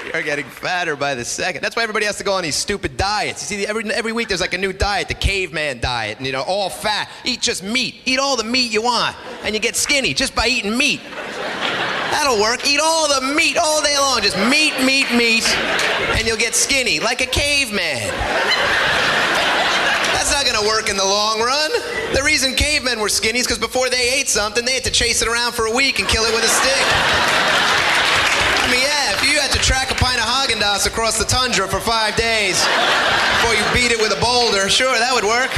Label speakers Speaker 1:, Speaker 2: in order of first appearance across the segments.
Speaker 1: You're getting fatter by the second. That's why everybody has to go on these stupid diets. You see, every week there's like a new diet, the caveman diet, and all fat. Eat just meat. Eat all the meat you want, and you get skinny just by eating meat. That'll work. Eat all the meat all day long. Just meat, and you'll get skinny like a caveman. That's not gonna work in the long run. The reason cavemen were skinny is because before they ate something, they had to chase it around for a week and kill it with a stick. I mean, yeah, if you had to track a pint of Haagen-Dazs across the tundra for 5 days before you beat it with a boulder, sure, that would work.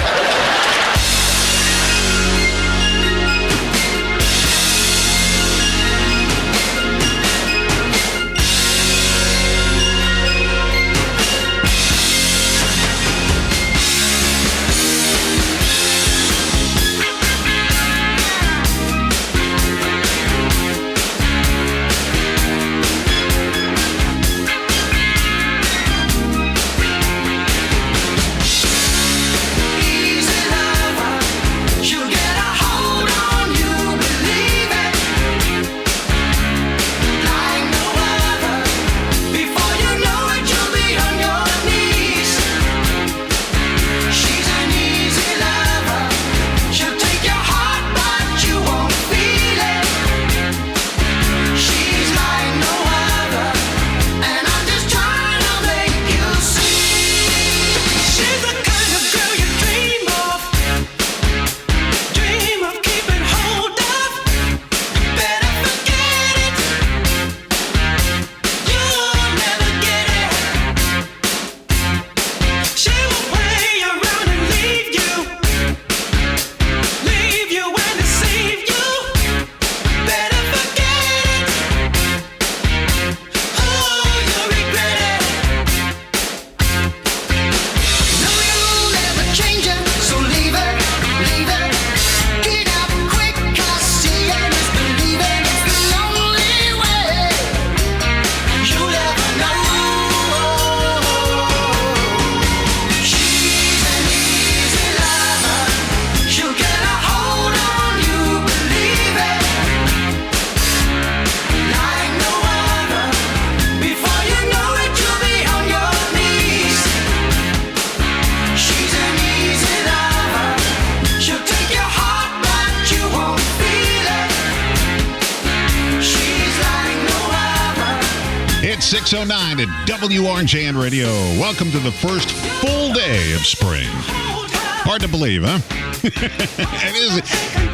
Speaker 2: It's 6:09 at WRJN Radio. Welcome to the first full day of spring. Hard to believe, huh? It is.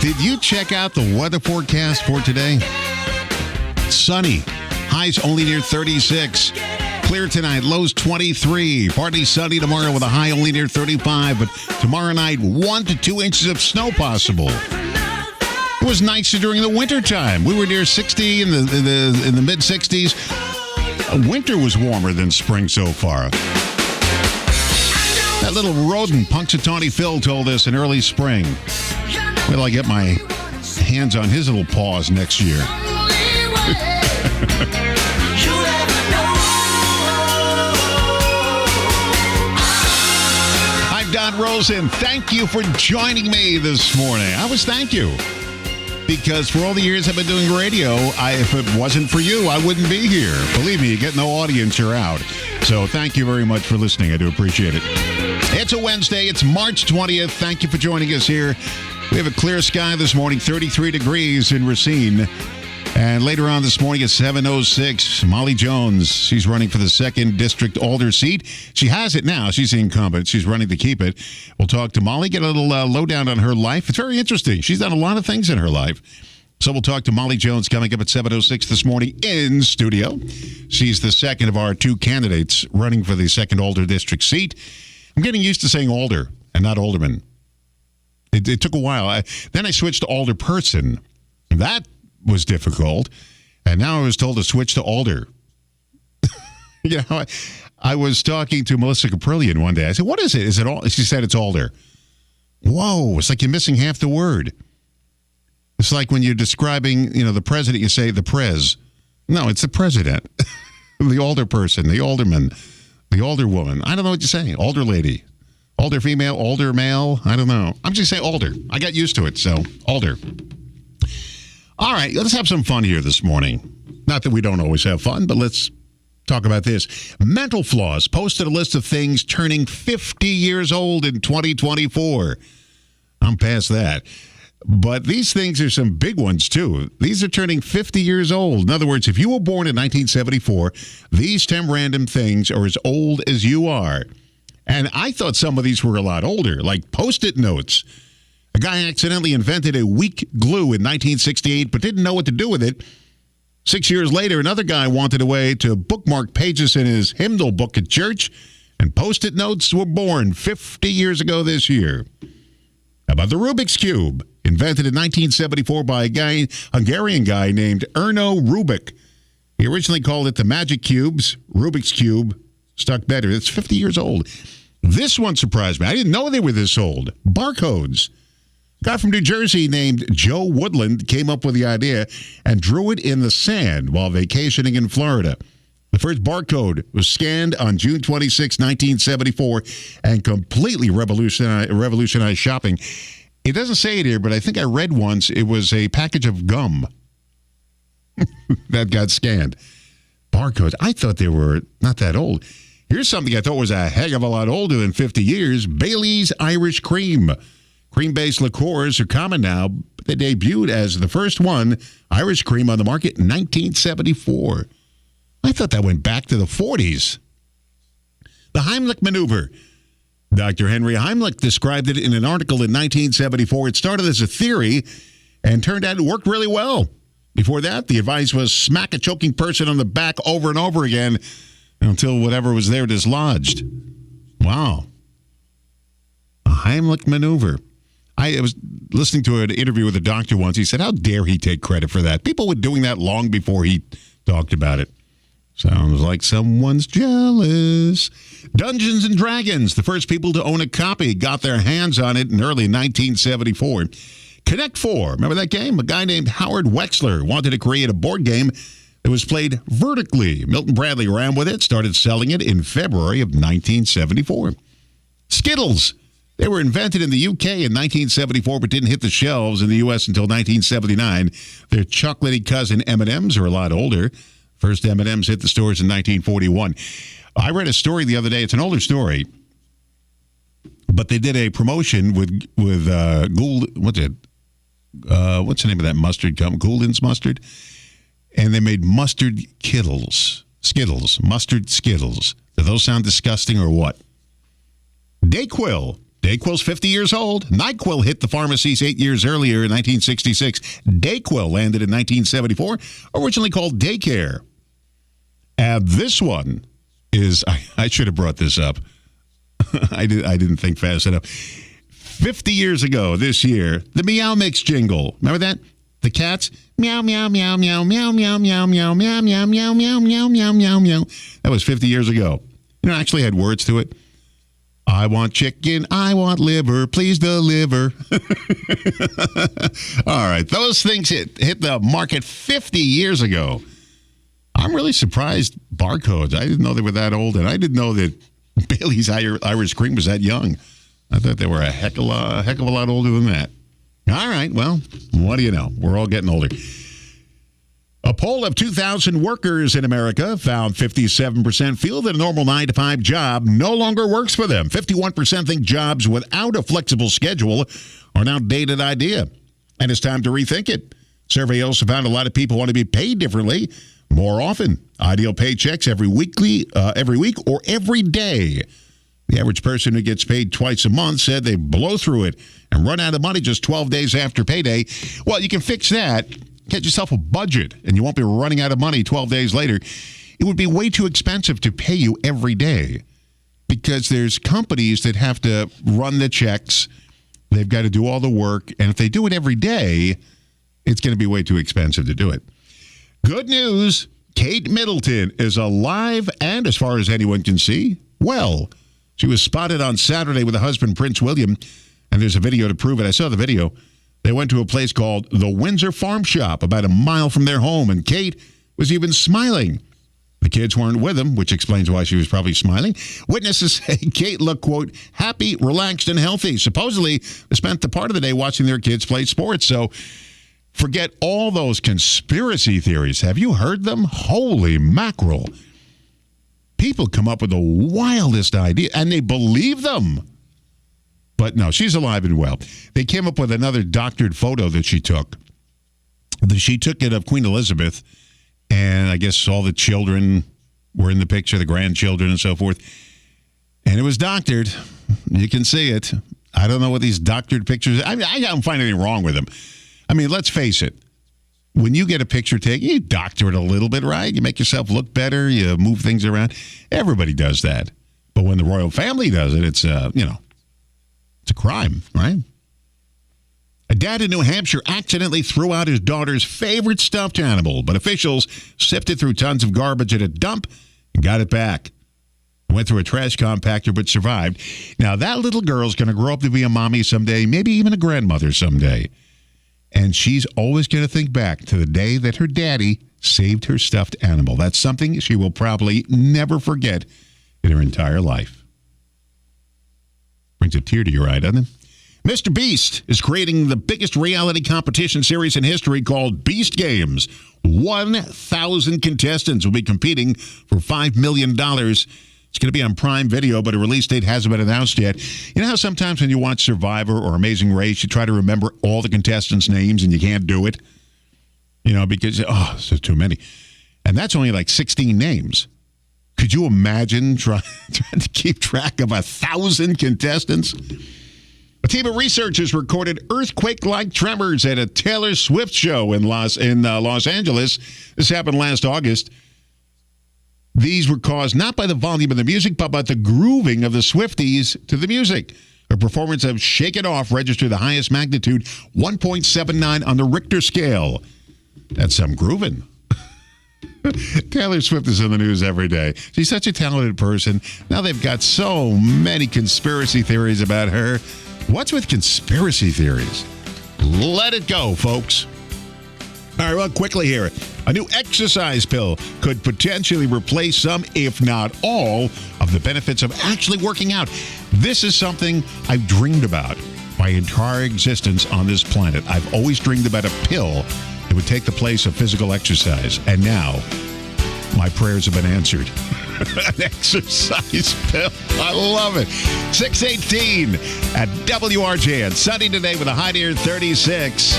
Speaker 2: Did you check out the weather forecast for today? Sunny. Highs only near 36. Clear tonight. Lows 23. Partly sunny tomorrow with a high only near 35. But tomorrow night, 1 to 2 inches of snow possible. It was nicer during the winter time. We were near 60 in the mid 60s. Winter was warmer than spring so far. That little rodent, Punxsutawney Phil, told us in early spring. Wait till I get my hands on his little paws next year. I'm Don Rosen. Thank you for joining me this morning. Thank you. Because for all the years I've been doing radio, if it wasn't for you, I wouldn't be here. Believe me, you get no audience, you're out. So thank you very much for listening. I do appreciate it. It's a Wednesday. It's March 20th. Thank you for joining us here. We have a clear sky this morning, 33 degrees in Racine. And later on this morning at 7:06, Molly Jones, she's running for the 2nd District Alder seat. She has it now. She's the incumbent. She's running to keep it. We'll talk to Molly, get a little lowdown on her life. It's very interesting. She's done a lot of things in her life. So we'll talk to Molly Jones coming up at 7:06 this morning in studio. She's the second of our 2 candidates running for the 2nd Alder District seat. I'm getting used to saying Alder and not Alderman. It took a while. Then I switched to Alderperson. That was difficult, and now I was told to switch to Alder. I was talking to Melissa Caprillion one day. I said, "What is it? Is it all?" She said, "It's Alder." Whoa! It's like you're missing half the word. It's like when you're describing, the president, you say the prez. No, it's the president, the alder person, the alderman, the alder woman. I don't know what you're saying. Alder lady, alder female, alder male. I don't know. I'm just saying alder. I got used to it, so alder. All right, let's have some fun here this morning. Not that we don't always have fun, but let's talk about this. Mental Floss posted a list of things turning 50 years old in 2024. I'm past that. But these things are some big ones, too. These are turning 50 years old. In other words, if you were born in 1974, these 10 random things are as old as you are. And I thought some of these were a lot older, like Post-it notes. A guy accidentally invented a weak glue in 1968, but didn't know what to do with it. 6 years later, another guy wanted a way to bookmark pages in his hymnal book at church, and Post-it notes were born 50 years ago this year. How about the Rubik's Cube? Invented in 1974 by a Hungarian guy named Erno Rubik. He originally called it the Magic Cubes. Rubik's Cube stuck better. It's 50 years old. This one surprised me. I didn't know they were this old. Barcodes. A guy from New Jersey named Joe Woodland came up with the idea and drew it in the sand while vacationing in Florida. The first barcode was scanned on June 26, 1974, and completely revolutionized shopping. It doesn't say it here, but I think I read once it was a package of gum that got scanned. Barcodes. I thought they were not that old. Here's something I thought was a heck of a lot older than 50 years. Bailey's Irish Cream. Cream-based liqueurs are common now, but they debuted as the first one, Irish cream, on the market in 1974. I thought that went back to the 40s. The Heimlich maneuver. Dr. Henry Heimlich described it in an article in 1974. It started as a theory and turned out it worked really well. Before that, the advice was smack a choking person on the back over and over again until whatever was there dislodged. Wow. A Heimlich maneuver. I was listening to an interview with a doctor once. He said, how dare he take credit for that? People were doing that long before he talked about it. Sounds like someone's jealous. Dungeons and Dragons, the first people to own a copy, got their hands on it in early 1974. Connect 4, remember that game? A guy named Howard Wexler wanted to create a board game that was played vertically. Milton Bradley ran with it, started selling it in February of 1974. Skittles. They were invented in the UK in 1974, but didn't hit the shelves in the U.S. until 1979. Their chocolatey cousin M&Ms are a lot older. First M&Ms hit the stores in 1941. I read a story the other day. It's an older story, but they did a promotion with Gould. What's the name of that mustard company? Gould's Mustard, and they made mustard Skittles, mustard Skittles. Do those sound disgusting or what? DayQuil. DayQuil's 50 years old. NyQuil hit the pharmacies 8 years earlier in 1966. DayQuil landed in 1974, originally called Daycare. And this one is, I should have brought this up. I didn't think fast enough. 50 years ago this year, the Meow Mix jingle. Remember that? The cats? Meow, meow, meow, meow, meow, meow, meow, meow, meow, meow, meow, meow, meow, meow, meow, meow. That was 50 years ago. You know, it actually had words to it. I want chicken, I want liver, please deliver. All right, those things hit the market 50 years ago. I'm really surprised barcodes. I didn't know they were that old, and I didn't know that Bailey's Irish Cream was that young. I thought they were a heck of a lot older than that. All right, well, what do you know? We're all getting older. A poll of 2,000 workers in America found 57% feel that a normal 9-to-5 job no longer works for them. 51% think jobs without a flexible schedule are an outdated idea, and it's time to rethink it. Survey also found a lot of people want to be paid differently more often. Ideal paychecks every week or every day. The average person who gets paid twice a month said they blow through it and run out of money just 12 days after payday. Well, you can fix that. Get yourself a budget, and you won't be running out of money 12 days later. It would be way too expensive to pay you every day because there's companies that have to run the checks. They've got to do all the work, and if they do it every day, it's going to be way too expensive to do it. Good news, Kate Middleton is alive and, as far as anyone can see, well. She was spotted on Saturday with her husband, Prince William, and there's a video to prove it. I saw the video. They went to a place called the Windsor Farm Shop about a mile from their home, and Kate was even smiling. The kids weren't with them, which explains why she was probably smiling. Witnesses say Kate looked, quote, happy, relaxed, and healthy. Supposedly, they spent the part of the day watching their kids play sports. So forget all those conspiracy theories. Have you heard them? Holy mackerel. People come up with the wildest idea, and they believe them. But no, she's alive and well. They came up with another doctored photo that she took. She took it of Queen Elizabeth, and I guess all the children were in the picture, the grandchildren and so forth. And it was doctored. You can see it. I don't know what these doctored pictures. I don't find anything wrong with them. I mean, let's face it. When you get a picture taken, you doctor it a little bit, right? You make yourself look better. You move things around. Everybody does that. But when the royal family does it, it's it's a crime, right? A dad in New Hampshire accidentally threw out his daughter's favorite stuffed animal, but officials sifted through tons of garbage at a dump and got it back. Went through a trash compactor, but survived. Now, that little girl's going to grow up to be a mommy someday, maybe even a grandmother someday. And she's always going to think back to the day that her daddy saved her stuffed animal. That's something she will probably never forget in her entire life. Brings a tear to your eye, doesn't it? Mr. Beast is creating the biggest reality competition series in history called Beast Games. 1,000 contestants will be competing for $5 million. It's going to be on Prime Video, but a release date hasn't been announced yet. You know how sometimes when you watch Survivor or Amazing Race, you try to remember all the contestants' names and you can't do it? You know, because, there's too many. And that's only like 16 names. Could you imagine trying to keep track of 1,000 contestants? A team of researchers recorded earthquake-like tremors at a Taylor Swift show in Los Angeles. This happened last August. These were caused not by the volume of the music, but by the grooving of the Swifties to the music. Her performance of Shake It Off registered the highest magnitude, 1.79 on the Richter scale. That's some grooving. Taylor Swift is in the news every day. She's such a talented person. Now they've got so many conspiracy theories about her. What's with conspiracy theories? Let it go, folks. All right, well, quickly here. A new exercise pill could potentially replace some, if not all, of the benefits of actually working out. This is something I've dreamed about my entire existence on this planet. I've always dreamed about a pill that would take the place of physical exercise. And now, my prayers have been answered. An exercise pill. I love it. 6:18 at WRJN. Sunny today with a high near 36.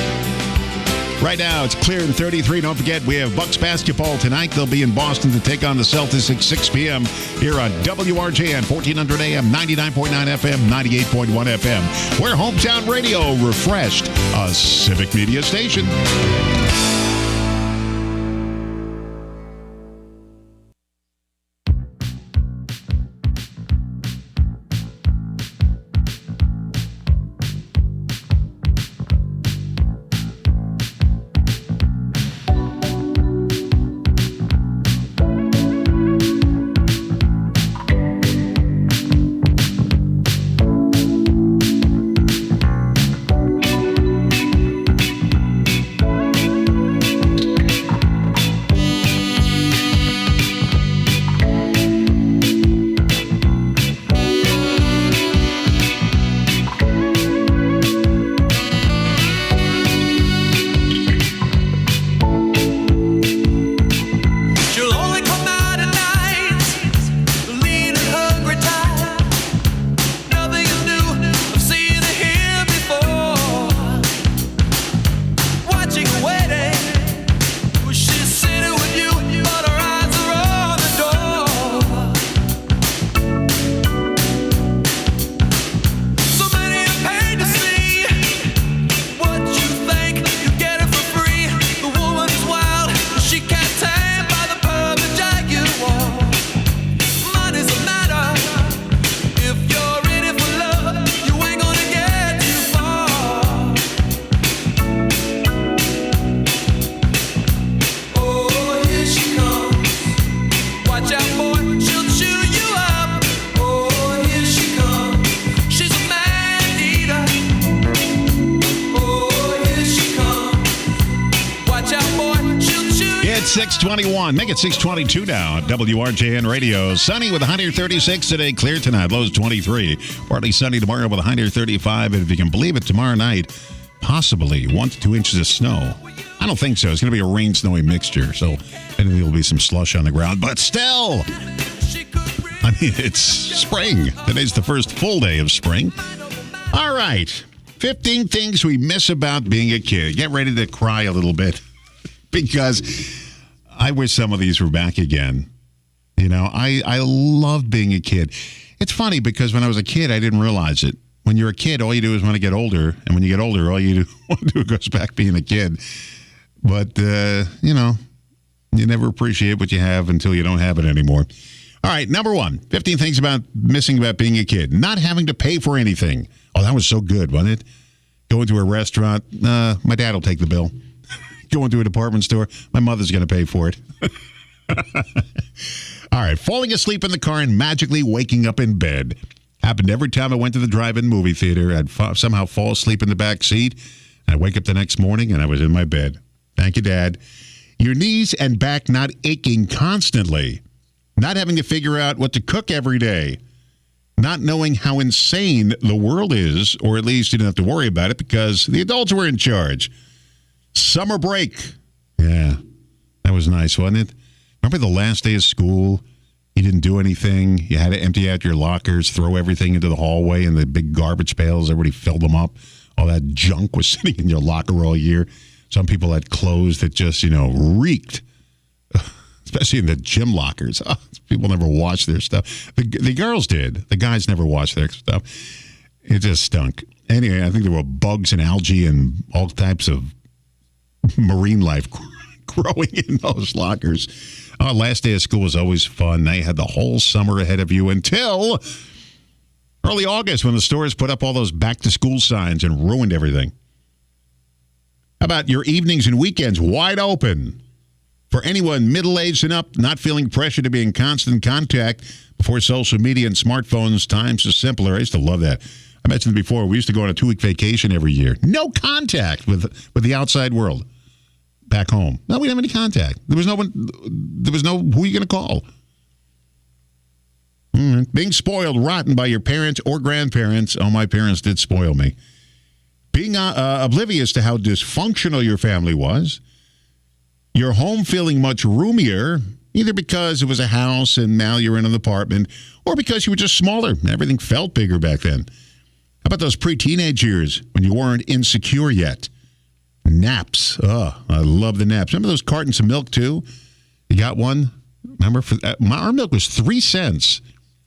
Speaker 2: Right now, it's clear in 33. Don't forget, we have Bucks basketball tonight. They'll be in Boston to take on the Celtics at 6 p.m. here on WRJN, 1400 AM, 99.9 FM, 98.1 FM. We're Hometown Radio Refreshed, a civic media station. It's 6:21. Make it 6:22 now at WRJN Radio. Sunny with a high near 36 today. Clear tonight. Lows 23. Partly sunny tomorrow with a high near 35. And if you can believe it, tomorrow night, possibly 1 to 2 inches of snow. I don't think so. It's going to be a rain-snowy mixture. So maybe there will be some slush on the ground. But still, I mean, it's spring. Today's the first full day of spring. All right. 15 things we miss about being a kid. Get ready to cry a little bit because I wish some of these were back again. You know, I loved being a kid. It's funny because when I was a kid, I didn't realize it. When you're a kid, all you do is want to get older. And when you get older, all you want to do goes back being a kid. But, you know, you never appreciate what you have until you don't have it anymore. All right, number one, 15 things missing about being a kid. Not having to pay for anything. Oh, that was so good, wasn't it? Going to a restaurant, my dad will take the bill. Going to a department store, my mother's going to pay for it. All right, falling asleep in the car and magically waking up in bed. Happened every time I went to the drive-in movie theater. I'd somehow fall asleep in the back seat. And I'd wake up the next morning and I was in my bed. Thank you, Dad. Your knees and back not aching constantly. Not having to figure out what to cook every day. Not knowing how insane the world is, or at least you didn't have to worry about it because the adults were in charge. Summer break. Yeah, that was nice, wasn't it? Remember the last day of school? You didn't do anything. You had to empty out your lockers, throw everything into the hallway and the big garbage pails. Everybody filled them up. All that junk was sitting in your locker all year. Some people had clothes that just, reeked. Especially in the gym lockers. Oh, people never washed their stuff. The girls did. The guys never washed their stuff. It just stunk. Anyway, I think there were bugs and algae and all types of marine life growing in those lockers. Last day of school was always fun. Now you had the whole summer ahead of you until early August when the stores put up all those back-to-school signs and ruined everything. How about your evenings and weekends wide open? For anyone middle-aged and up, not feeling pressure to be in constant contact before social media and smartphones, times are simpler. I used to love that. I mentioned it before. We used to go on a 2-week vacation every year. No contact with the outside world. Back home. No, we didn't have any contact. There was no one. There was no, who are you going to call? Being spoiled rotten by your parents or grandparents. Oh, my parents did spoil me. Being oblivious to how dysfunctional your family was. Your home feeling much roomier, either because it was a house and now you're in an apartment, or because you were just smaller. Everything felt bigger back then. How about those pre-teenage years when you weren't insecure yet? Naps. Oh, I love the naps. Remember those cartons of milk, too? You got one? Remember? Our milk was 3 cents.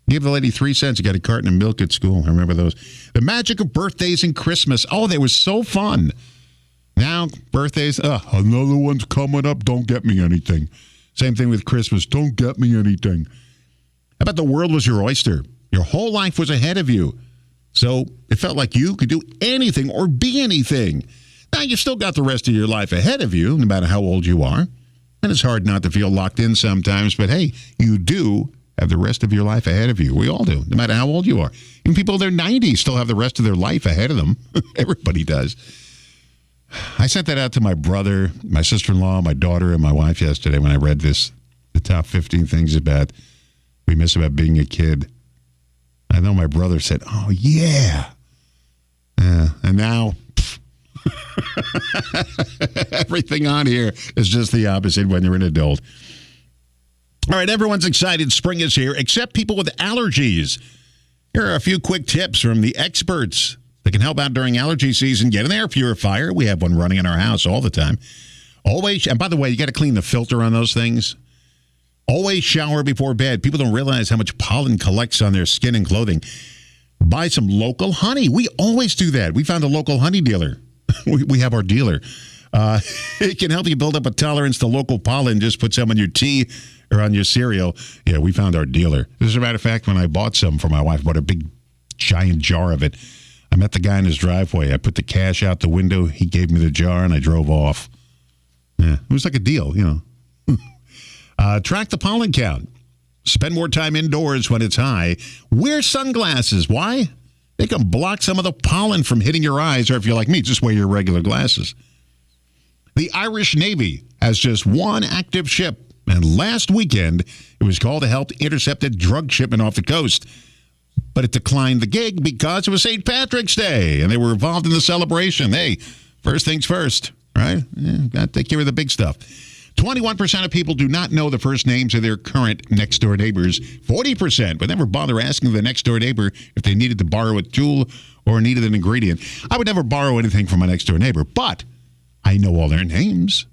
Speaker 2: You gave the lady 3 cents. You got a carton of milk at school. I remember those. The magic of birthdays and Christmas. Oh, they were so fun. Now, birthdays, another one's coming up. Don't get me anything. Same thing with Christmas. Don't get me anything. How about the world was your oyster? Your whole life was ahead of you. So it felt like you could do anything or be anything. Now, you've still got the rest of your life ahead of you, no matter how old you are. And it's hard not to feel locked in sometimes, but hey, you do have the rest of your life ahead of you. We all do, no matter how old you are. Even people in their 90s still have the rest of their life ahead of them. Everybody does. I sent that out to my brother, my sister-in-law, my daughter, and my wife yesterday when I read this, the top 15 things we miss about being a kid. I know my brother said, oh, yeah. And now... everything on here is just the opposite when you're an adult. All right, everyone's excited. Spring is here, except people with allergies. Here are a few quick tips from the experts that can help out during allergy season. Get an air purifier. We have one running in our house all the time. Always, and by the way, you got to clean the filter on those things. Always shower before bed. People don't realize how much pollen collects on their skin and clothing. Buy some local honey. We always do that. We found a local honey dealer. We have our dealer. It can help you build up a tolerance to local pollen. Just put some in your tea or on your cereal. Yeah, we found our dealer. As a matter of fact, when I bought some for my wife, I bought a big, giant jar of it. I met the guy in his driveway. I put the cash out the window. He gave me the jar, and I drove off. Yeah, it was like a deal, Track the pollen count. Spend more time indoors when it's high. Wear sunglasses. Why? They can block some of the pollen from hitting your eyes, or if you're like me, just wear your regular glasses. The Irish Navy has just one active ship, and last weekend it was called to help intercept a drug shipment off the coast. But it declined the gig because it was St. Patrick's Day, and they were involved in the celebration. Hey, first things first, right? Yeah, got to take care of the big stuff. 21% of people do not know the first names of their current next-door neighbors. 40% would never bother asking the next-door neighbor if they needed to borrow a tool or needed an ingredient. I would never borrow anything from my next-door neighbor, but I know all their names.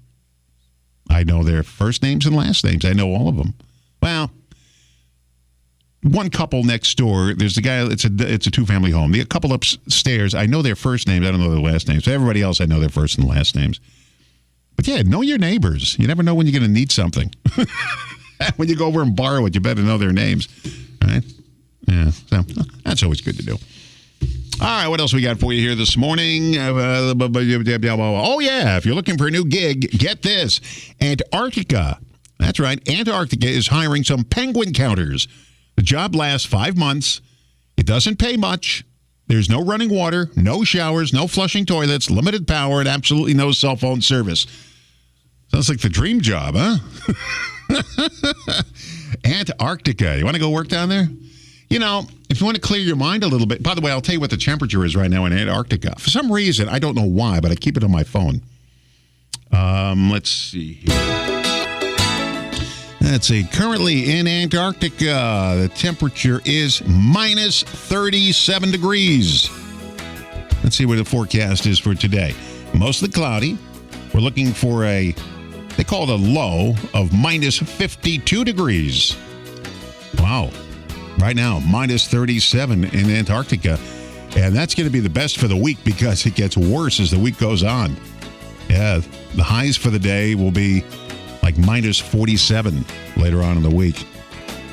Speaker 2: I know their first names and last names. I know all of them. Well, one couple next door, there's a guy, it's a two-family home. The couple upstairs, I know their first names. I don't know their last names. So everybody else, I know their first and last names. But yeah, know your neighbors. You never know when you're going to need something. When you go over and borrow it, you better know their names. Right? Yeah, so that's always good to do. All right, what else we got for you here this morning? Oh, yeah, if you're looking for a new gig, get this. Antarctica. That's right. Antarctica is hiring some penguin counters. The job lasts 5 months. It doesn't pay much. There's no running water, no showers, no flushing toilets, limited power, and absolutely no cell phone service. Sounds like the dream job, huh? Antarctica. You want to go work down there? You know, if you want to clear your mind a little bit. By the way, I'll tell you what the temperature is right now in Antarctica. For some reason, I don't know why, but I keep it on my phone. Let's see here. Let's see. Currently in Antarctica, the temperature is minus 37 degrees. Let's see what the forecast is for today. Mostly cloudy. We're looking for they call it a low of minus 52 degrees. Wow. Right now, minus 37 in Antarctica. And that's going to be the best for the week because it gets worse as the week goes on. Yeah, the highs for the day will be like minus 47 later on in the week.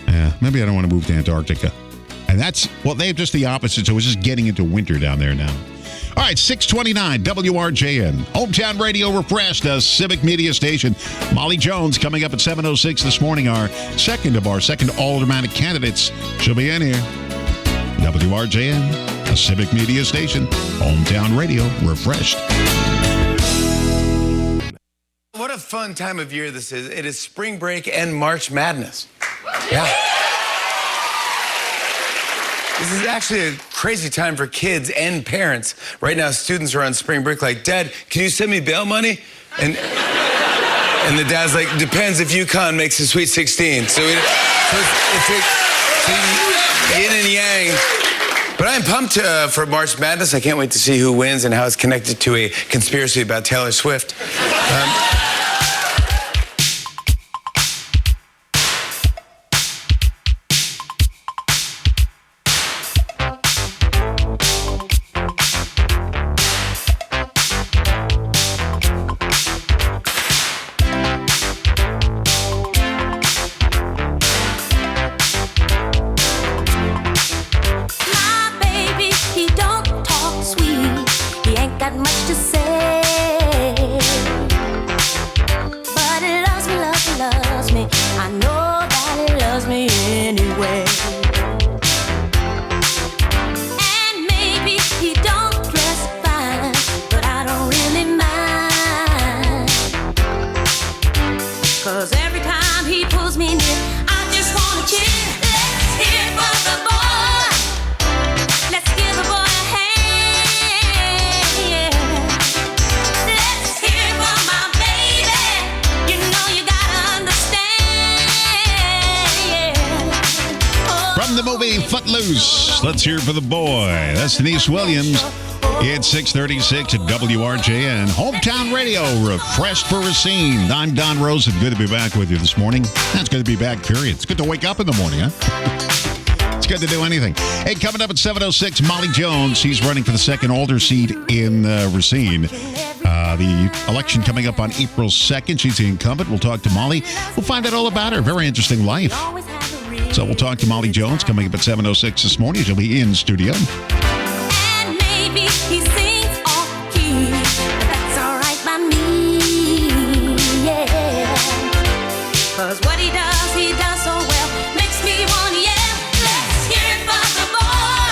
Speaker 2: Yeah, maybe I don't want to move to Antarctica. And they have just the opposite, so it's just getting into winter down there now. All right, 629 WRJN. Hometown Radio refreshed, a civic media station. Molly Jones coming up at 7:06 this morning, our second aldermanic candidates. She'll be in here. WRJN, a civic media station. Hometown Radio refreshed.
Speaker 3: What a fun time of year this is. It is spring break and March Madness. Yeah. This is actually a crazy time for kids and parents. Right now, students are on spring break like, Dad, can you send me bail money? And the dad's like, depends if UConn makes the Sweet 16. So it's yin and yang. But I'm pumped for March Madness. I can't wait to see who wins and how it's connected to a conspiracy about Taylor Swift.
Speaker 2: Let's hear for the boy. That's Denise Williams. It's 6:36 at WRJN. Hometown Radio, refreshed for Racine. I'm Don Rosen. Good to be back with you this morning. That's good to be back, period. It's good to wake up in the morning, huh? It's good to do anything. Hey, coming up at 7:06, Molly Jones. She's running for the second alder seat in Racine. The election coming up on April 2nd. She's the incumbent. We'll talk to Molly. We'll find out all about her. Very interesting life. So we'll talk to Molly Jones coming up at 7:06 this morning. She'll be in studio.
Speaker 4: And maybe he sings off key, but that's all right by me, yeah. 'Cause what he does so well, makes me want to yell. Let's hear it for the boy.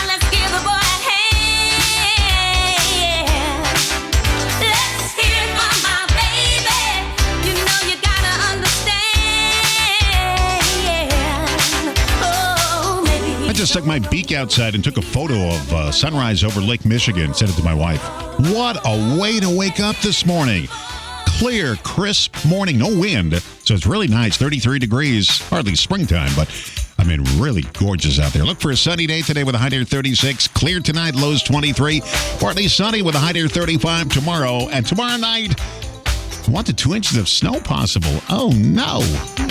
Speaker 4: Let's give the boy a hand, yeah. Let's hear it for my baby. You know you gotta understand.
Speaker 2: I just stuck my beak outside and took a photo of sunrise over Lake Michigan. Sent it to my wife. What a way to wake up this morning. clear, crisp morning, no wind. So it's really nice. 33 degrees, hardly springtime, but I mean, really gorgeous out there. Look for a sunny day today with a high near 36. Clear tonight, lows 23. Partly sunny with a high near 35 tomorrow. And tomorrow night, 1 to 2 inches of snow possible. Oh, no.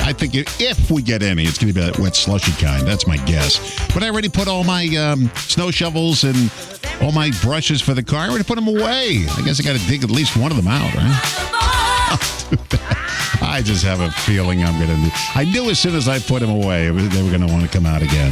Speaker 2: I think if we get any, it's going to be that wet, slushy kind. That's my guess. But I already put all my snow shovels and all my brushes for the car. I already put them away. I guess I got to dig at least one of them out, right? I just have a feeling I'm going to. I knew as soon as I put them away, they were going to want to come out again.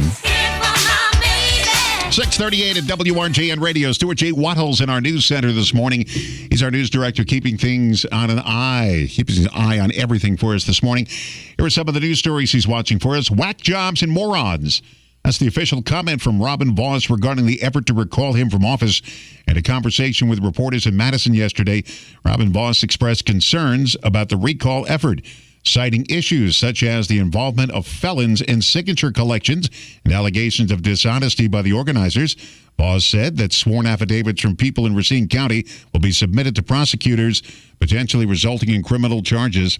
Speaker 2: 6:38 at WRJN Radio. Stuart J. Wattles in our news center this morning. He's our news director, keeping things on an eye, keeping his eye on everything for us this morning. Here are some of the news stories he's watching for us. Whack jobs and morons. That's the official comment from Robin Vos regarding the effort to recall him from office. In a conversation with reporters in Madison yesterday, Robin Vos expressed concerns about the recall effort, citing issues such as the involvement of felons in signature collections and allegations of dishonesty by the organizers. Vos said that sworn affidavits from people in Racine County will be submitted to prosecutors, potentially resulting in criminal charges.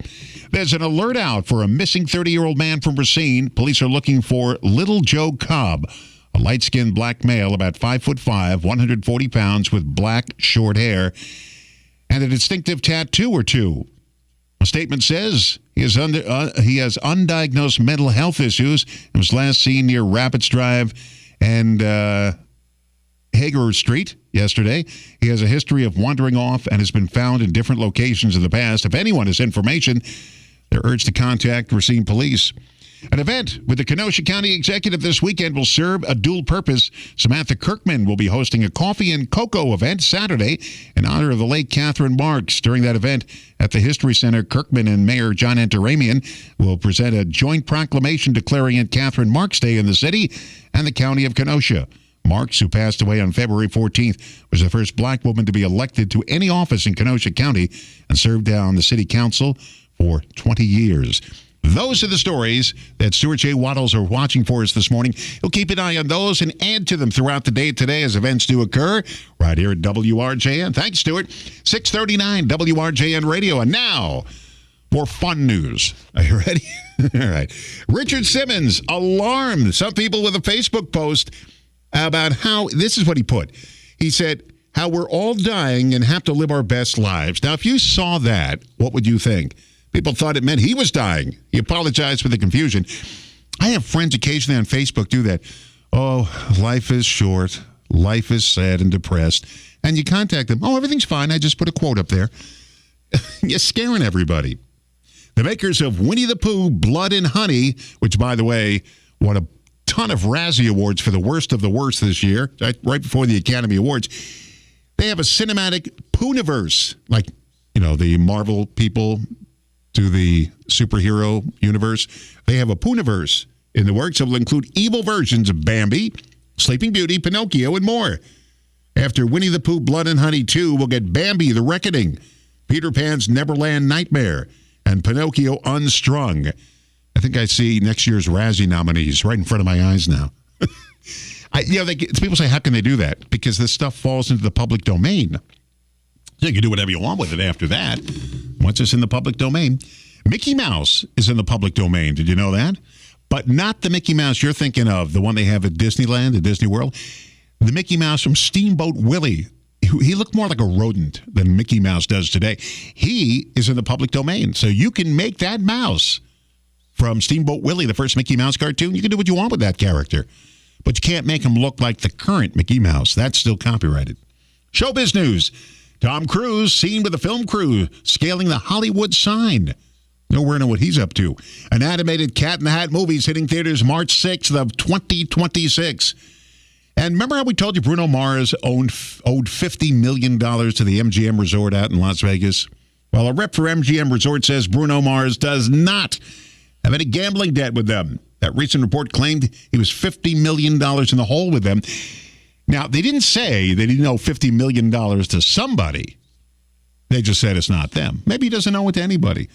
Speaker 2: There's an alert out for a missing 30-year-old man from Racine. Police are looking for Little Joe Cobb, a light-skinned black male about 5'5", 140 pounds with black short hair and a distinctive tattoo or two. A statement says he has undiagnosed mental health issues and was last seen near Rapids Drive and Hager Street yesterday. He has a history of wandering off and has been found in different locations in the past. If anyone has information, they're urged to contact Racine Police. An event with the Kenosha County Executive this weekend will serve a dual purpose. Samantha Kirkman will be hosting a coffee and cocoa event Saturday in honor of the late Catherine Marks. During that event at the History Center, Kirkman and Mayor John Antaramian will present a joint proclamation declaring it Catherine Marks Day in the city and the county of Kenosha. Marks, who passed away on February 14th, was the first black woman to be elected to any office in Kenosha County and served on the city council for 20 years. Those are the stories that Stuart J. Wattles are watching for us this morning. He'll keep an eye on those and add to them throughout the day today as events do occur right here at WRJN. Thanks, Stuart. 639 WRJN Radio. And now, more fun news. Are you ready? All right. Richard Simmons alarmed some people with a Facebook post about how, this is what he put. He said, how we're all dying and have to live our best lives. Now, if you saw that, what would you think? People thought it meant he was dying. He apologized for the confusion. I have friends occasionally on Facebook do that. Oh, life is short. Life is sad and depressed. And you contact them. Oh, everything's fine. I just put a quote up there. You're scaring everybody. The makers of Winnie the Pooh, Blood and Honey, which, by the way, won a ton of Razzie Awards for the worst of the worst this year, right before the Academy Awards. They have a cinematic Pooniverse, like, the Marvel people to the superhero universe. They have a Pooniverse in the works that will include evil versions of Bambi, Sleeping Beauty, Pinocchio, and more. After Winnie the Pooh, Blood and Honey 2, we'll get Bambi, The Reckoning, Peter Pan's Neverland Nightmare, and Pinocchio Unstrung. I think I see next year's Razzie nominees right in front of my eyes now. People say, how can they do that? Because this stuff falls into the public domain. You can do whatever you want with it after that. Once it's in the public domain. Mickey Mouse is in the public domain. Did you know that? But not the Mickey Mouse you're thinking of, the one they have at Disneyland, at Disney World. The Mickey Mouse from Steamboat Willie. He looked more like a rodent than Mickey Mouse does today. He is in the public domain. So you can make that mouse from Steamboat Willie, the first Mickey Mouse cartoon. You can do what you want with that character. But you can't make him look like the current Mickey Mouse. That's still copyrighted. Showbiz news. Tom Cruise seen with the film crew scaling the Hollywood sign. Nowhere to know what he's up to. An animated Cat in the Hat movie is hitting theaters March 6th of 2026. And remember how we told you Bruno Mars owed $50 million to the MGM Resort out in Las Vegas? Well, a rep for MGM Resort says Bruno Mars does not have any gambling debt with them. That recent report claimed he was $50 million in the hole with them. Now, they didn't say they didn't owe $50 million to somebody. They just said it's not them. Maybe he doesn't owe it to anybody.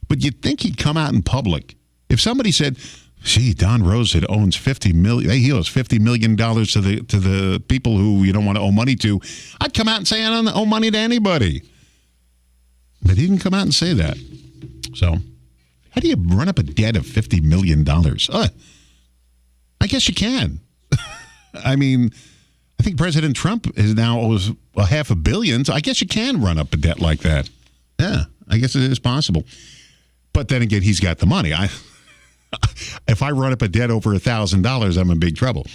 Speaker 2: But you'd think he'd come out in public. If somebody said, gee, Don Rosen owns $50 million. He owes $50 million to the people who you don't want to owe money to. I'd come out and say I don't owe money to anybody. But he didn't come out and say that. So, how do you run up a debt of $50 million? I guess you can. I mean, I think President Trump is now owes $500 million. So I guess you can run up a debt like that. Yeah, I guess it is possible. But then again, he's got the money. If I run up a debt over $1,000, I'm in big trouble.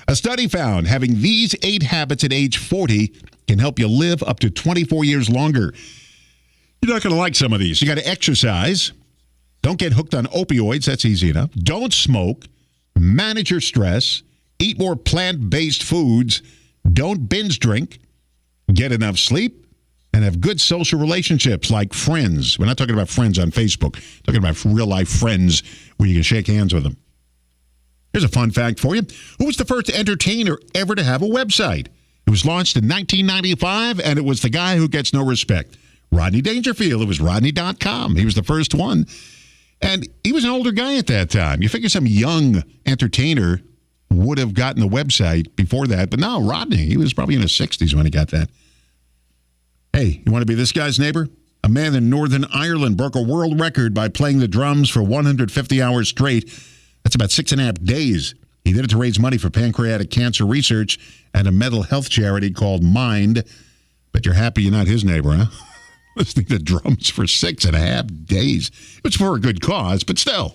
Speaker 2: A study found having these 8 habits at age 40 can help you live up to 24 years longer. You're not going to like some of these. You got to exercise. Don't get hooked on opioids. That's easy enough. Don't smoke. Manage your stress. Eat more plant-based foods. Don't binge drink. Get enough sleep. And have good social relationships like friends. We're not talking about friends on Facebook. We're talking about real-life friends where you can shake hands with them. Here's a fun fact for you. Who was the first entertainer ever to have a website? It was launched in 1995, and it was the guy who gets no respect. Rodney Dangerfield. It was Rodney.com. He was the first one. And he was an older guy at that time. You figure some young entertainer would have gotten the website before that. But no, Rodney, he was probably in his 60s when he got that. Hey, you want to be this guy's neighbor? A man in Northern Ireland broke a world record by playing the drums for 150 hours straight. That's about 6.5 days. He did it to raise money for pancreatic cancer research and a mental health charity called Mind. But you're happy you're not his neighbor, huh? Listening to drums for 6.5 days. It's for a good cause, but still.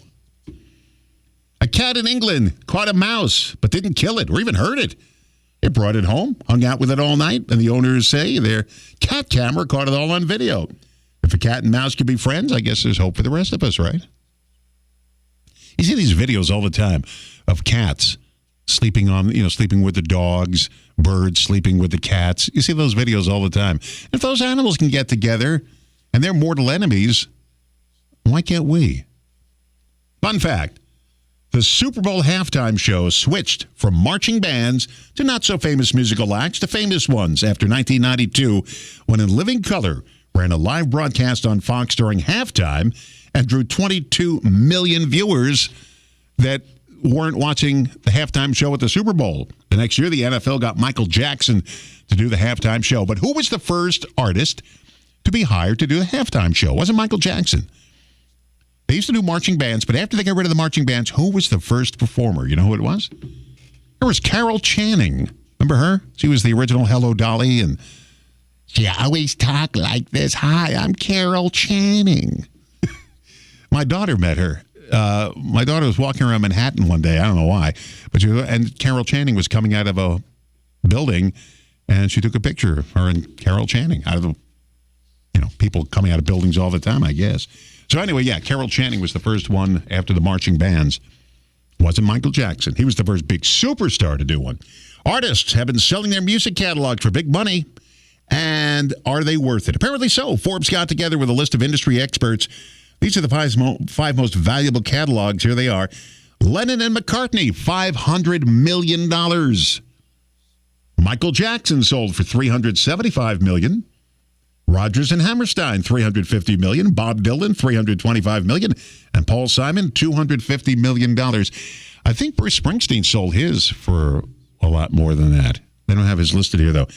Speaker 2: A cat in England caught a mouse, but didn't kill it or even hurt it. They brought it home, hung out with it all night, and the owners say their cat camera caught it all on video. If a cat and mouse could be friends, I guess there's hope for the rest of us, right? You see these videos all the time of cats sleeping with the dogs, birds sleeping with the cats. You see those videos all the time. If those animals can get together and they're mortal enemies, why can't we? Fun fact. The Super Bowl halftime show switched from marching bands to not-so-famous musical acts to famous ones after 1992, when In Living Color ran a live broadcast on Fox during halftime and drew 22 million viewers that weren't watching the halftime show at the Super Bowl. The next year, the NFL got Michael Jackson to do the halftime show. But who was the first artist to be hired to do the halftime show? It wasn't Michael Jackson. They used to do marching bands, but after they got rid of the marching bands, who was the first performer? You know who it was? It was Carol Channing. Remember her? She was the original Hello Dolly, and she always talked like this. Hi, I'm Carol Channing. My daughter met her. My daughter was walking around Manhattan one day. I don't know why. And Carol Channing was coming out of a building, and she took a picture of her and Carol Channing out of the, people coming out of buildings all the time, I guess. So anyway, yeah, Carol Channing was the first one after the marching bands. It wasn't Michael Jackson. He was the first big superstar to do one. Artists have been selling their music catalogs for big money. And are they worth it? Apparently so. Forbes got together with a list of industry experts. These are the five most valuable catalogs. Here they are. Lennon and McCartney, $500 million. Michael Jackson sold for $375 million. Rodgers and Hammerstein, $350 million. Bob Dylan, $325 million. And Paul Simon, $250 million. I think Bruce Springsteen sold his for a lot more than that. They don't have his listed here, though.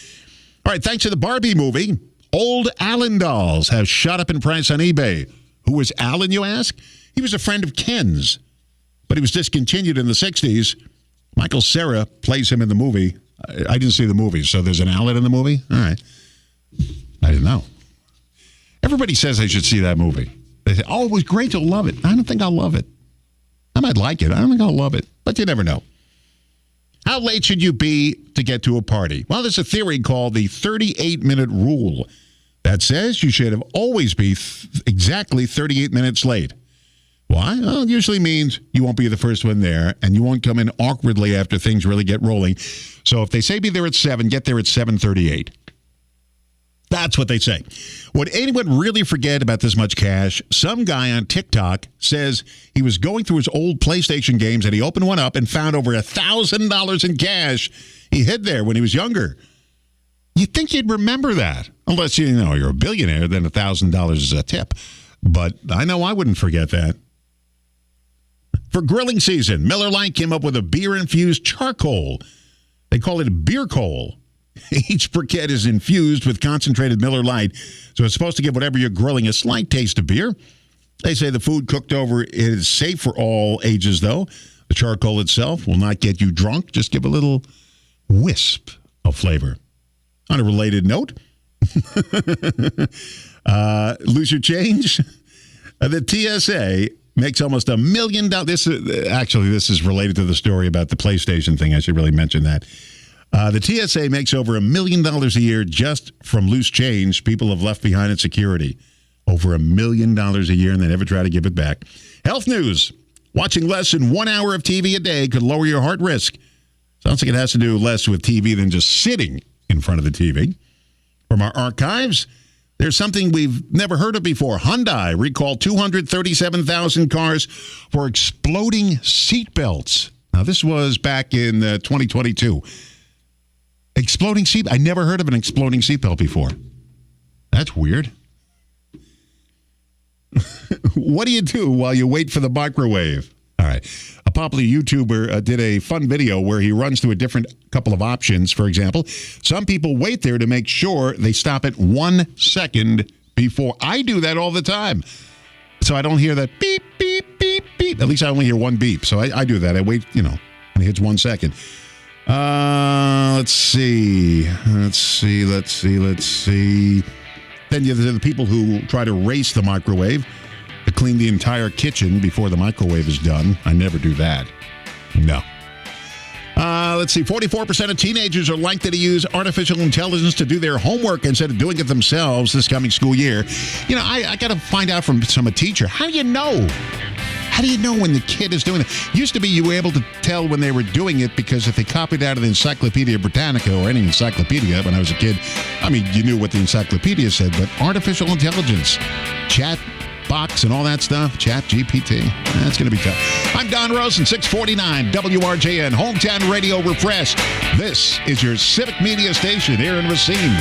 Speaker 2: All right, thanks to the Barbie movie, old Allen dolls have shot up in price on eBay. Who was Allen, you ask? He was a friend of Ken's, but he was discontinued in the 60s. Michael Cera plays him in the movie. I didn't see the movie, so there's an Allen in the movie? All right. I didn't know. Everybody says I should see that movie. They say, oh, it was great, you'll love it. I don't think I'll love it. I might like it. I don't think I'll love it, but you never know. How late should you be to get to a party? Well, there's a theory called the 38-minute rule that says you should have always be exactly 38 minutes late. Why? Well, it usually means you won't be the first one there, and you won't come in awkwardly after things really get rolling. So if they say be there at 7, get there at 7:38. That's what they say. Would anyone really forget about this much cash? Some guy on TikTok says he was going through his old PlayStation games and he opened one up and found over $1,000 in cash he hid there when he was younger. You'd think you'd remember that. Unless you're a billionaire, then $1,000 is a tip. But I know I wouldn't forget that. For grilling season, Miller Lite came up with a beer-infused charcoal. They call it beer coal. Each briquette is infused with concentrated Miller Lite, so it's supposed to give whatever you're grilling a slight taste of beer. They say the food cooked over is safe for all ages, though. The charcoal itself will not get you drunk, just give a little wisp of flavor. On a related note, lose your change? The TSA makes almost $1 million. This is related to the story about the PlayStation thing. I should really mention that. The TSA makes over $1 million a year just from loose change people have left behind in security. Over $1 million a year, and they never try to give it back. Health news. Watching less than 1 hour of TV a day could lower your heart risk. Sounds like it has to do less with TV than just sitting in front of the TV. From our archives, there's something we've never heard of before. Hyundai recalled 237,000 cars for exploding seatbelts. Now, this was back in 2022. Exploding seat? I never heard of an exploding seatbelt before. That's weird. What do you do while you wait for the microwave? All right. A popular YouTuber did a fun video where he runs through a different couple of options. For example, some people wait there to make sure they stop at 1 second before. I do that all the time. So I don't hear that beep, beep, beep, beep. At least I only hear one beep. So I do that. I wait, and it hits 1 second. Let's see. Then you have the people who try to race the microwave to clean the entire kitchen before the microwave is done. I never do that. No. Let's see. 44% of teenagers are likely to use artificial intelligence to do their homework instead of doing it themselves this coming school year. I got to find out from a teacher. How do you know? How do you know when the kid is doing it? Used to be you were able to tell when they were doing it because if they copied out of the Encyclopedia Britannica or any encyclopedia when I was a kid, you knew what the encyclopedia said, but artificial intelligence, chat box and all that stuff, chat GPT, that's going to be tough. I'm Don Rosen, 649 WRJN, Hometown Radio Refresh. This is your civic media station here in Racine.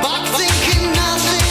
Speaker 5: But thinking nothing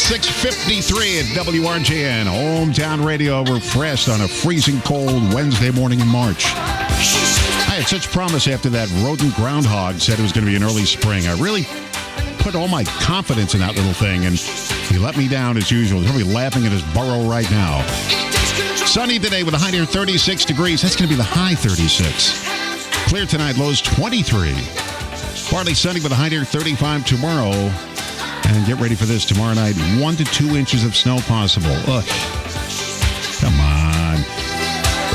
Speaker 2: 6:53 at WRJN, hometown radio, refreshed on a freezing cold Wednesday morning in March. I had such promise after that rodent groundhog said it was going to be an early spring. I really put all my confidence in that little thing, and he let me down as usual. He's probably laughing at his burrow right now. Sunny today with a high near 36 degrees. That's going to be the high 36. Clear tonight, lows 23. Partly sunny with a high near 35 tomorrow. And get ready for this tomorrow night. 1 to 2 inches of snow possible. Ugh. Come on.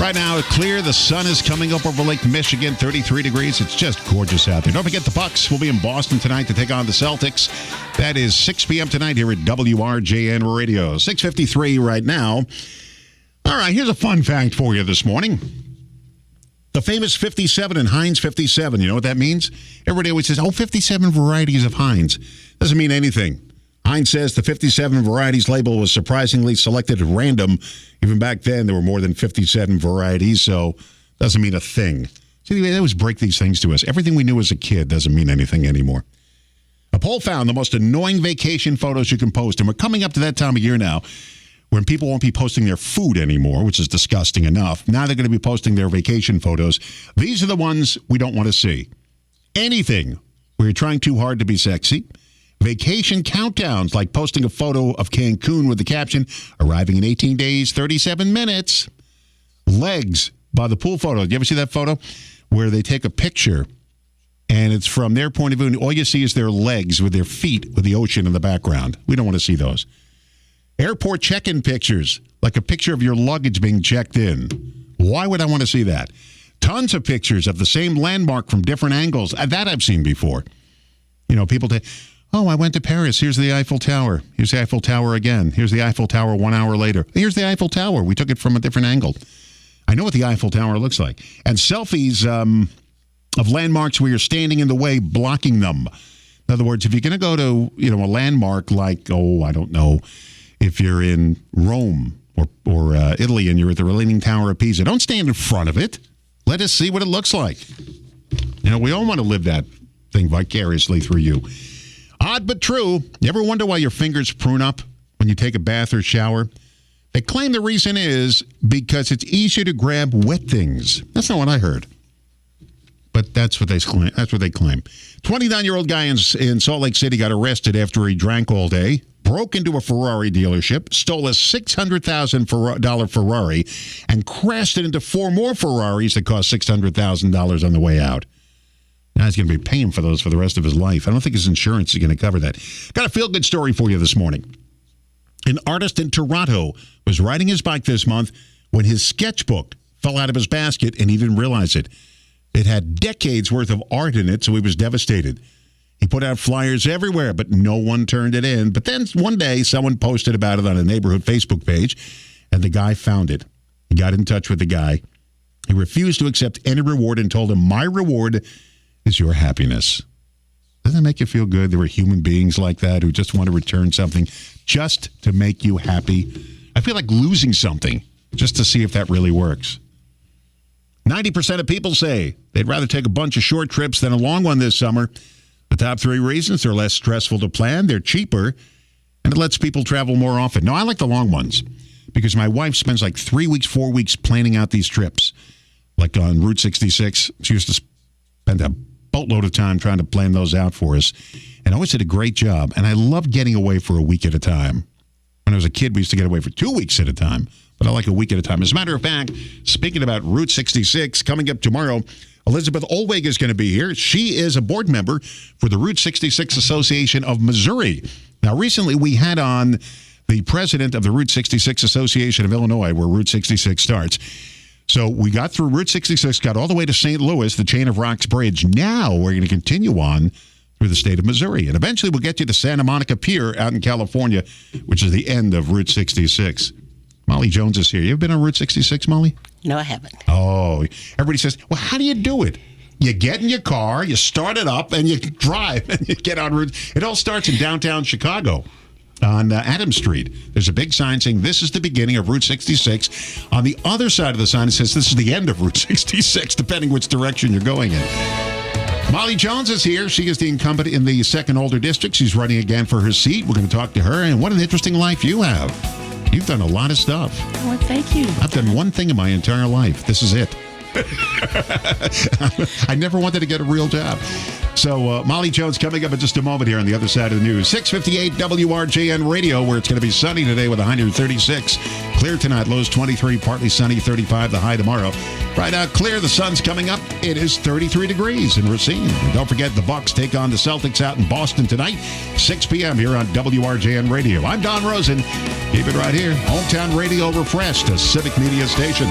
Speaker 2: Right now, it's clear. The sun is coming up over Lake Michigan, 33 degrees. It's just gorgeous out there. Don't forget the Bucks will be in Boston tonight to take on the Celtics. That is 6 p.m. tonight here at WRJN Radio. 6:53 right now. All right, here's a fun fact for you this morning. The famous 57 in Heinz 57. You know what that means? Everybody always says, 57 varieties of Heinz. Doesn't mean anything. Heinz says the 57 varieties label was surprisingly selected at random. Even back then, there were more than 57 varieties, so doesn't mean a thing. See, they always break these things to us. Everything we knew as a kid doesn't mean anything anymore. A poll found the most annoying vacation photos you can post, and we're coming up to that time of year now when people won't be posting their food anymore, which is disgusting enough. Now they're going to be posting their vacation photos. These are the ones we don't want to see. Anything where you're trying too hard to be sexy. Vacation countdowns, like posting a photo of Cancun with the caption, arriving in 18 days, 37 minutes. Legs by the pool photo. You ever see that photo? Where they take a picture, and it's from their point of view, and all you see is their legs with their feet with the ocean in the background. We don't want to see those. Airport check-in pictures, like a picture of your luggage being checked in. Why would I want to see that? Tons of pictures of the same landmark from different angles. That I've seen before. You know, people say, I went to Paris. Here's the Eiffel Tower. Here's the Eiffel Tower again. Here's the Eiffel Tower 1 hour later. Here's the Eiffel Tower. We took it from a different angle. I know what the Eiffel Tower looks like. And selfies of landmarks where you're standing in the way, blocking them. In other words, if you're going to go to, a landmark like, I don't know, if you're in Rome or Italy and you're at the Leaning Tower of Pisa, don't stand in front of it. Let us see what it looks like. We all want to live that thing vicariously through you. Odd but true. You ever wonder why your fingers prune up when you take a bath or shower? They claim the reason is because it's easier to grab wet things. That's not what I heard. But that's what they claim. 29-year-old guy in Salt Lake City got arrested after he drank all day, broke into a Ferrari dealership, stole a $600,000 Ferrari, and crashed it into 4 more Ferraris that cost $600,000 on the way out. Now he's going to be paying for those for the rest of his life. I don't think his insurance is going to cover that. Got a feel-good story for you this morning. An artist in Toronto was riding his bike this month when his sketchbook fell out of his basket and he didn't realize it. It had decades worth of art in it, so he was devastated. He put out flyers everywhere, but no one turned it in. But then one day, someone posted about it on a neighborhood Facebook page, and the guy found it. He got in touch with the guy. He refused to accept any reward and told him, "My reward is your happiness." Doesn't that make you feel good? There are human beings like that who just want to return something just to make you happy. I feel like losing something just to see if that really works. 90% of people say they'd rather take a bunch of short trips than a long one this summer. The top 3 reasons: they're less stressful to plan, they're cheaper, and it lets people travel more often. No, I like the long ones because my wife spends like 3 weeks, 4 weeks planning out these trips. Like on Route 66, she used to spend a boatload of time trying to plan those out for us, and always did a great job. And I love getting away for a week at a time. When I was a kid, we used to get away for 2 weeks at a time, but I like a week at a time. As a matter of fact, speaking about Route 66, coming up tomorrow, Elizabeth Olweg is going to be here. She is a board member for the Route 66 Association of Missouri. Now, recently we had on the president of the Route 66 Association of Illinois, where Route 66 starts. So we got through Route 66, got all the way to St. Louis, the Chain of Rocks Bridge. Now we're going to continue on through the state of Missouri. And eventually we'll get you to Santa Monica Pier out in California, which is the end of Route 66. Molly Jones is here. You ever been on Route 66, Molly?
Speaker 5: No, I haven't.
Speaker 2: Oh, everybody says, well, how do you do it? You get in your car, you start it up, and you drive, and you get on route. It all starts in downtown Chicago on Adams Street. There's a big sign saying this is the beginning of Route 66. On the other side of the sign, it says this is the end of Route 66, depending which direction you're going in. Molly Jones is here. She is the incumbent in the 2nd Older District. She's running again for her seat. We're going to talk to her. And what an interesting life you have. You've done a lot of stuff.
Speaker 5: Oh, thank you.
Speaker 2: I've done one thing in my entire life. This is it. I never wanted to get a real job. So Molly Jones coming up in just a moment here on the other side of the news. 658 WRJN Radio, where it's going to be sunny today with a high near 36. Clear tonight, lows 23, partly sunny, 35, the high tomorrow. Right now, clear, the sun's coming up. It is 33 degrees in Racine. And don't forget, the Bucks take on the Celtics out in Boston tonight, 6 p.m. here on WRJN Radio. I'm Don Rosen. Keep it right here. Hometown Radio refreshed, a civic media station.